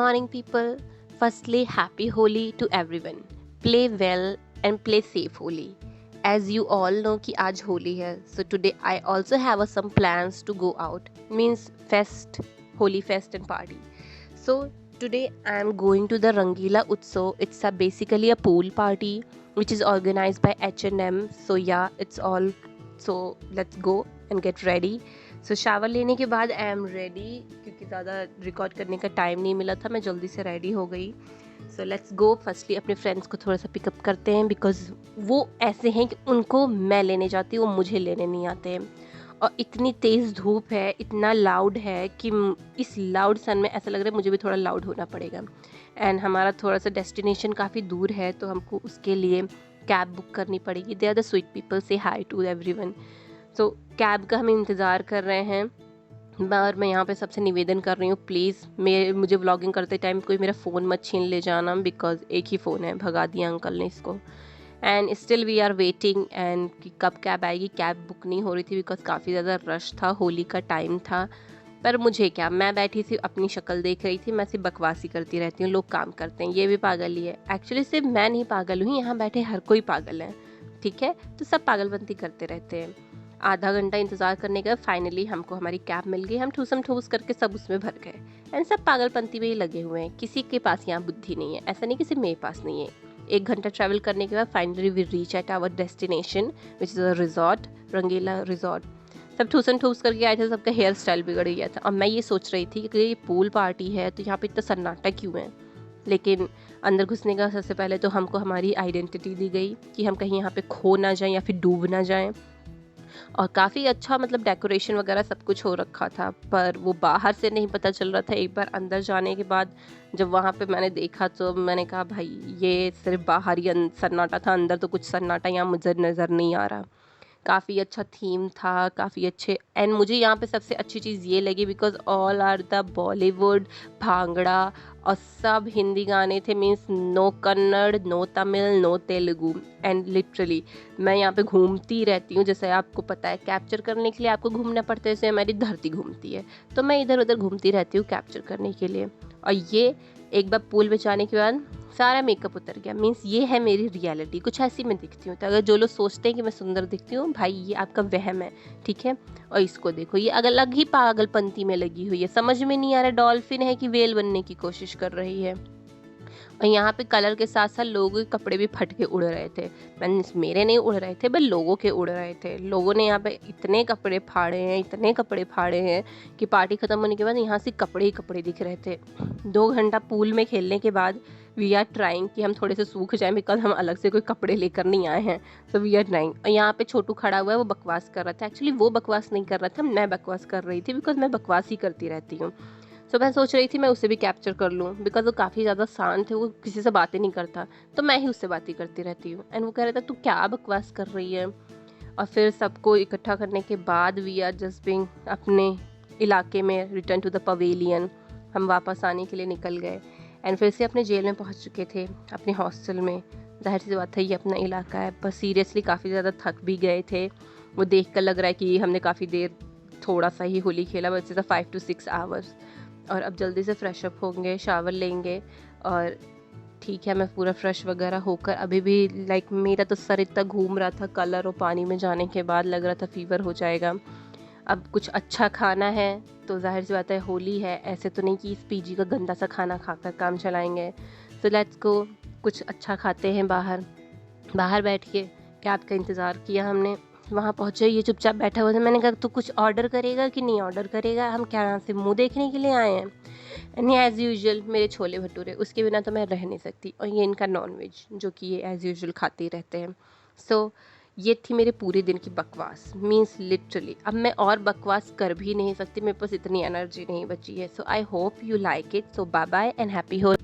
morning, people. Firstly, happy Holi to everyone. Play well and play safe Holi. As you all know कि आज होली है, so today I also have some plans to go out. Means fest, Holi fest and party. So today I am going to the Rangila Utsav. It's basically a pool party which is organized by H&M. So yeah, it's all. So let's go and get ready. So shower लेने के बाद I am ready, क्योंकि ज़्यादा record करने का time नहीं मिला था, मैं जल्दी से रेडी हो गई. So let's go. फर्स्टली अपने फ्रेंड्स को थोड़ा सा पिकअप करते हैं, बिकॉज वो ऐसे हैं कि उनको मैं लेने जाती हूँ, वो मुझे लेने नहीं आते हैं. और इतनी तेज़ धूप है, इतना लाउड है कि इस लाउड सन में ऐसा लग रहा है मुझे भी थोड़ा लाउड होना पड़ेगा. एंड हमारा थोड़ा सा डेस्टिनेशन काफ़ी दूर है, तो हमको उसके लिए कैब बुक करनी पड़ेगी. They are the sweet people, say hi to everyone. So cab का हम इंतज़ार कर रहे हैं. और मैं यहाँ पे सबसे निवेदन कर रही हूँ, प्लीज़ मुझे व्लॉगिंग करते टाइम कोई मेरा फ़ोन मत छीन ले जाना, बिकॉज एक ही फ़ोन है, भगा दिया अंकल ने इसको. And still we are waiting. And कि कब कैब आएगी. कैब बुक नहीं हो रही थी बिकॉज काफ़ी ज़्यादा रश था, होली का टाइम था. पर मुझे क्या, मैं बैठी थी अपनी शक्ल देख रही थी. मैं सिर्फ बकवासी करती रहती हूँ, लोग काम करते हैं, ये भी पागल ही है. एक्चुअली सिर्फ मैं नहीं पागल हुई, यहाँ बैठे हर कोई पागल है, ठीक है. तो सब पागलपंती करते रहते हैं. आधा घंटा इंतज़ार करने के बाद फाइनली हमको हमारी कैब मिल गई. हम ठूसम ठूस करके सब उसमें भर गए. एंड सब पागलपंती में ही लगे हुए हैं, किसी के पास यहाँ बुद्धि नहीं है. ऐसा नहीं कि सिर्फ मेरे पास नहीं है. 1 घंटा ट्रैवल करने के बाद finally we reach at our destination which is a resort, Rangeela resort. सब ठूसन ठूस करके आए थे, सबका हेयर स्टाइल बिगड़ गया था. और मैं ये सोच रही थी कि ये पूल पार्टी है तो यहाँ पे इतना सन्नाटा क्यों है. लेकिन अंदर घुसने का सबसे पहले तो हमको हमारी आइडेंटिटी दी गई कि हम कहीं यहाँ पे खो ना जाएं या फिर डूब ना जाएं. और काफ़ी अच्छा मतलब डेकोरेशन वगैरह सब कुछ हो रखा था, पर वो बाहर से नहीं पता चल रहा था. एक बार अंदर जाने के बाद जब वहाँ पे मैंने देखा तो मैंने कहा भाई ये सिर्फ बाहर ही सन्नाटा था, अंदर तो कुछ सन्नाटा यहाँ मुझे नज़र नहीं आ रहा. काफ़ी अच्छा थीम था, काफ़ी अच्छे. एंड मुझे यहाँ पे सबसे अच्छी चीज़ ये लगी because all are the Bollywood, bhangra, और सब हिंदी गाने थे. Means no Kannada, no Tamil, no Telugu. And literally मैं यहाँ पे घूमती रहती हूँ, जैसे आपको पता है कैप्चर करने के लिए आपको घूमना पड़ता है, जैसे हमारी धरती घूमती है, तो मैं इधर उधर घूमती रहती हूँ कैप्चर करने के लिए. और ये एक बार पूल में जाने के बाद सारा मेकअप उतर गया. मीन्स ये है मेरी रियलिटी, कुछ ऐसी मैं दिखती हूँ. तो अगर जो लोग सोचते हैं कि मैं सुंदर दिखती हूँ, भाई ये आपका वहम है, ठीक है. और इसको देखो, ये अलग ही पागलपंती में लगी हुई है, समझ में नहीं आ रहा डॉल्फिन है कि वेल बनने की कोशिश कर रही है. और यहाँ पे कलर के साथ साथ लोगों के कपड़े भी फट के उड़ रहे थे. मेरे नहीं उड़ रहे थे, बस लोगों के उड़ रहे थे. लोगों ने यहाँ पे इतने कपड़े फाड़े हैं, इतने कपड़े फाड़े हैं कि पार्टी ख़त्म होने के बाद यहाँ से कपड़े ही कपड़े दिख रहे थे. 2 घंटा पूल में खेलने के बाद वी आर ट्राइंग कि हम थोड़े से सूख जाएं, बिकॉज हम अलग से कोई कपड़े लेकर नहीं आए हैं. So we are trying. और यहाँ पे छोटू खड़ा हुआ है, वो बकवास कर रहा था. एक्चुअली वो बकवास नहीं कर रहा था, मैं बकवास कर रही थी, बिकॉज मैं बकवास ही करती रहती हूँ. सो मैं सोच रही थी मैं उसे भी कैप्चर कर लूँ, बिकॉज वो काफ़ी ज़्यादा शांत है, वो किसी से बातें नहीं करता, तो मैं ही उससे बातें करती रहती हूँ. एंड वो कह रहा था तू क्या बकवास कर रही है. और फिर सबको इकट्ठा करने के बाद वी आर जस्ट बीइंग अपने इलाके में रिटर्न टू द पवेलियन. हम वापस आने के लिए निकल गए. एंड फिर से अपने जेल में पहुँच चुके थे, अपने हॉस्टल में. जाहिर सी बात है ये अपना इलाका है, पर सीरियसली काफ़ी ज़्यादा थक भी गए थे. वो देख कर लग रहा है कि हमने काफ़ी देर थोड़ा सा ही होली खेला, बस इट्स 5 to 6 आवर्स. और अब जल्दी से फ्रेश अप होंगे, शावर लेंगे. और ठीक है, मैं पूरा फ्रेश वगैरह होकर अभी भी मेरा तो सर इतना घूम रहा था कलर और पानी में जाने के बाद, लग रहा था फीवर हो जाएगा. अब कुछ अच्छा खाना है, तो जाहिर सी बात है होली है, ऐसे तो नहीं कि इस पीजी का गंदा सा खाना खाकर काम चलाएंगे. सो लेट्स गो, कुछ अच्छा खाते हैं बाहर. बाहर बैठ के कैब का इंतज़ार किया हमने. वहाँ पहुँचे, ये चुपचाप बैठा हुआ था. मैंने कहा तू कुछ ऑर्डर करेगा कि नहीं ऑर्डर करेगा, हम क्या यहाँ से मुंह देखने के लिए आए हैं. एंड एज़ यूजुअल मेरे छोले भटूरे, उसके बिना तो मैं रह नहीं सकती. और ये इनका नॉनवेज, जो कि ये एज़ यूजुअल खाते ही रहते हैं. सो ये थी मेरे पूरे दिन की बकवास. मीन्स लिटरली अब मैं और बकवास कर भी नहीं सकती, मेरे पास इतनी एनर्जी नहीं बची है. So I hope you like it. So bye bye and happy हो.